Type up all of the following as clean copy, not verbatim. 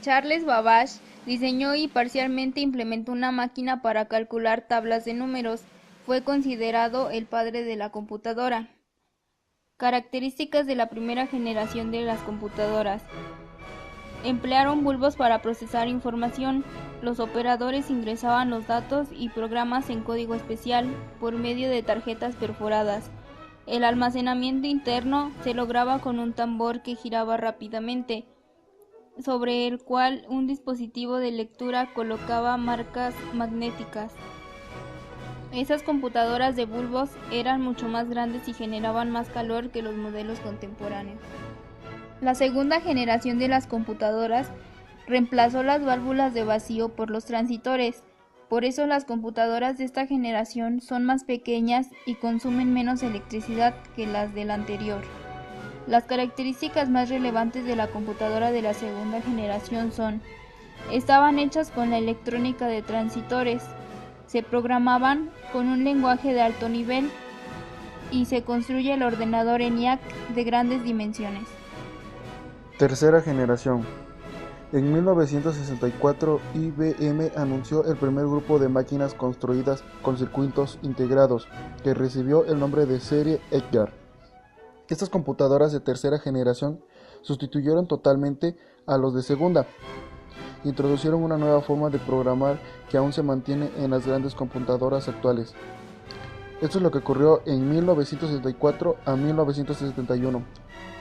Charles Babbage diseñó y parcialmente implementó una máquina para calcular tablas de números. Fue considerado el padre de la computadora. Características de la primera generación de las computadoras. Emplearon bulbos para procesar información. Los operadores ingresaban los datos y programas en código especial por medio de tarjetas perforadas. El almacenamiento interno se lograba con un tambor que giraba rápidamente, sobre el cual un dispositivo de lectura colocaba marcas magnéticas. Esas computadoras de bulbos eran mucho más grandes y generaban más calor que los modelos contemporáneos. La segunda generación de las computadoras reemplazó las válvulas de vacío por los transistores. Por eso las computadoras de esta generación son más pequeñas y consumen menos electricidad que las de la anterior. Las características más relevantes de la computadora de la segunda generación son: estaban hechas con la electrónica de transistores, se programaban con un lenguaje de alto nivel y se construye el ordenador ENIAC de grandes dimensiones. Tercera generación. En 1964, IBM anunció el primer grupo de máquinas construidas con circuitos integrados, que recibió el nombre de serie Edgar. Estas computadoras de tercera generación sustituyeron totalmente a los de segunda. Introducieron una nueva forma de programar que aún se mantiene en las grandes computadoras actuales. Esto es lo que ocurrió en 1964 a 1971,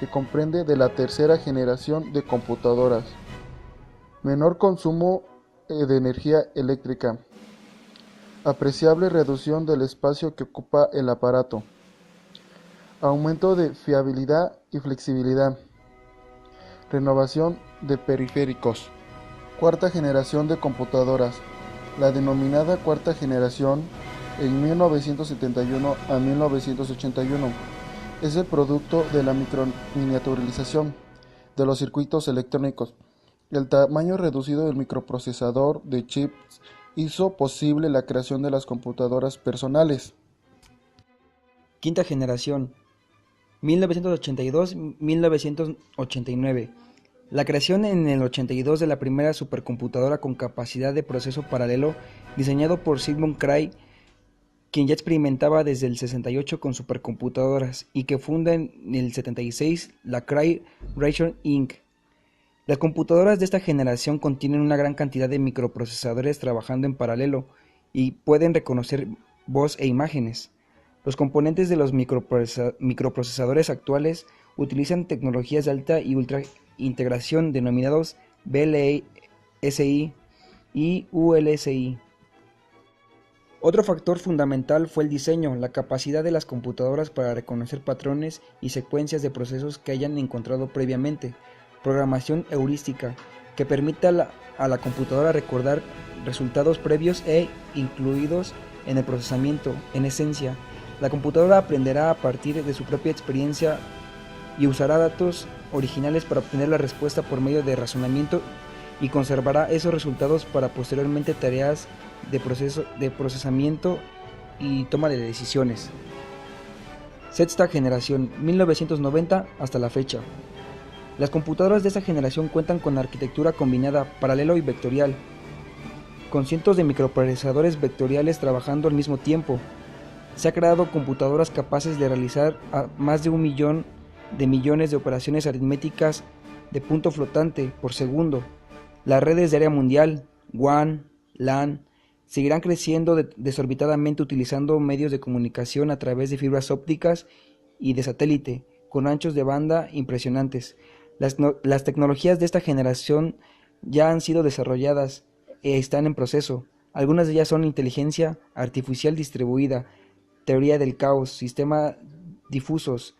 que comprende de la tercera generación de computadoras. Menor consumo de energía eléctrica. Apreciable reducción del espacio que ocupa el aparato. Aumento de fiabilidad y flexibilidad. Renovación de periféricos. Cuarta generación de computadoras. La denominada cuarta generación, en 1971 a 1981, es el producto de la miniaturización de los circuitos electrónicos. El tamaño reducido del microprocesador de chips hizo posible la creación de las computadoras personales. Quinta generación, 1982-1989. La creación en el 82 de la primera supercomputadora con capacidad de proceso paralelo, diseñado por Sigmund Cray, quien ya experimentaba desde el 68 con supercomputadoras y que funda en el 76 la Cray Raytheon Inc. Las computadoras de esta generación contienen una gran cantidad de microprocesadores trabajando en paralelo y pueden reconocer voz e imágenes. Los componentes de los microprocesadores actuales utilizan tecnologías de alta y ultra integración denominados VLSI y ULSI. Otro factor fundamental fue el diseño, la capacidad de las computadoras para reconocer patrones y secuencias de procesos que hayan encontrado previamente. Programación heurística, que permite a la computadora recordar resultados previos e incluidos en el procesamiento. En esencia, la computadora aprenderá a partir de su propia experiencia y usará datos originales para obtener la respuesta por medio de razonamiento y conservará esos resultados para posteriormente tareas de procesamiento y toma de decisiones. Sexta generación, 1990 hasta la fecha. Las computadoras de esta generación cuentan con arquitectura combinada, paralelo y vectorial, con cientos de microprocesadores vectoriales trabajando al mismo tiempo. Se han creado computadoras capaces de realizar más de 1 millones de operaciones aritméticas de punto flotante por segundo. Las redes de área mundial, WAN, LAN, seguirán creciendo desorbitadamente utilizando medios de comunicación a través de fibras ópticas y de satélite, con anchos de banda impresionantes. Las tecnologías de esta generación ya han sido desarrolladas e están en proceso. Algunas de ellas son inteligencia artificial distribuida, teoría del caos, sistemas difusos,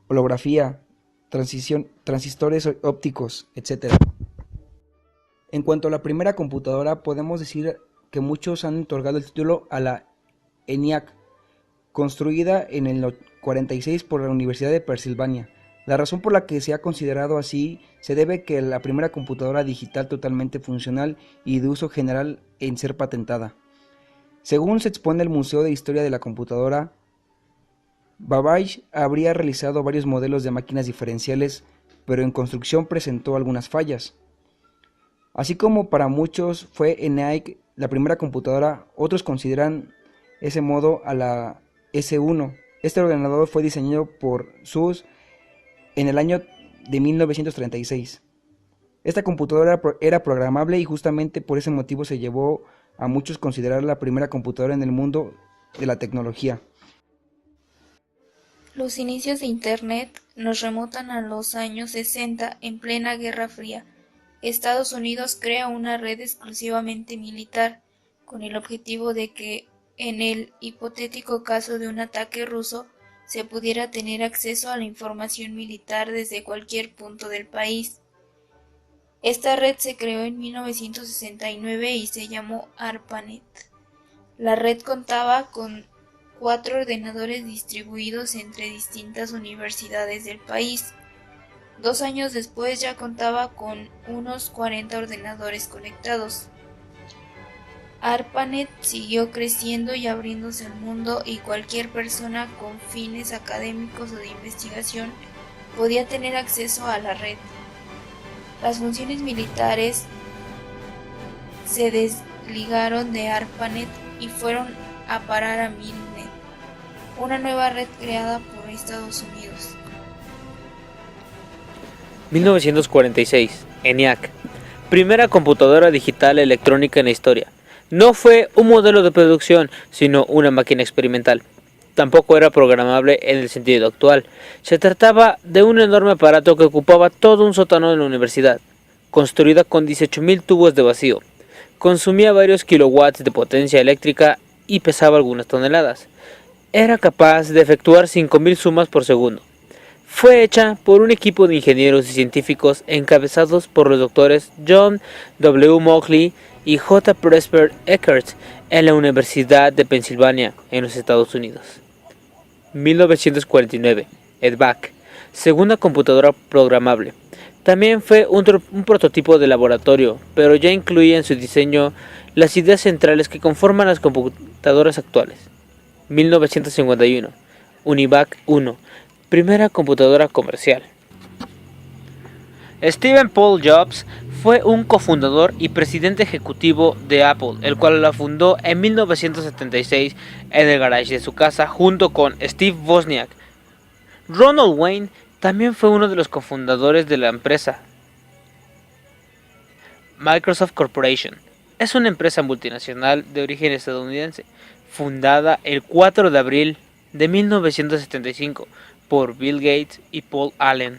holografía, transistores ópticos, etc. En cuanto a la primera computadora, podemos decir que muchos han otorgado el título a la ENIAC, construida en el 46 por la Universidad de Pensilvania. La razón por la que se ha considerado así se debe a que la primera computadora digital totalmente funcional y de uso general en ser patentada. Según se expone el Museo de Historia de la Computadora, Babbage habría realizado varios modelos de máquinas diferenciales, pero en construcción presentó algunas fallas. Así como para muchos fue ENIAC la primera computadora, otros consideran ese modo a la S1. Este ordenador fue diseñado por SUSE en el año de 1936. Esta computadora era programable y justamente por ese motivo se llevó a muchos considerar la primera computadora en el mundo de la tecnología. Los inicios de Internet nos remontan a los años 60, en plena Guerra Fría. Estados Unidos crea una red exclusivamente militar, con el objetivo de que, en el hipotético caso de un ataque ruso, se pudiera tener acceso a la información militar desde cualquier punto del país. Esta red se creó en 1969 y se llamó ARPANET. La red contaba con 4 ordenadores distribuidos entre distintas universidades del país. 2 años después ya contaba con unos 40 ordenadores conectados. ARPANET siguió creciendo y abriéndose al mundo, y cualquier persona con fines académicos o de investigación podía tener acceso a la red. Las funciones militares se desligaron de ARPANET y fueron a parar a MILNET, una nueva red creada por Estados Unidos. 1946. ENIAC. Primera computadora digital electrónica en la historia. No fue un modelo de producción, sino una máquina experimental. Tampoco era programable en el sentido actual. Se trataba de un enorme aparato que ocupaba todo un sótano en la universidad, construida con 18.000 tubos de vacío. Consumía varios kilowatts de potencia eléctrica y pesaba algunas toneladas. Era capaz de efectuar 5.000 sumas por segundo. Fue hecha por un equipo de ingenieros y científicos encabezados por los doctores John W. Mauchly y J. Presper Eckert en la Universidad de Pensilvania, en los Estados Unidos. 1949. EDVAC. Segunda computadora programable. También fue un prototipo de laboratorio, pero ya incluía en su diseño las ideas centrales que conforman las computadoras actuales. 1951. UNIVAC 1. Primera computadora comercial. Stephen Paul Jobs fue un cofundador y presidente ejecutivo de Apple, el cual la fundó en 1976 en el garage de su casa junto con Steve Wozniak. Ronald Wayne también fue uno de los cofundadores de la empresa. Microsoft Corporation es una empresa multinacional de origen estadounidense, fundada el 4 de abril de 1975 por Bill Gates y Paul Allen.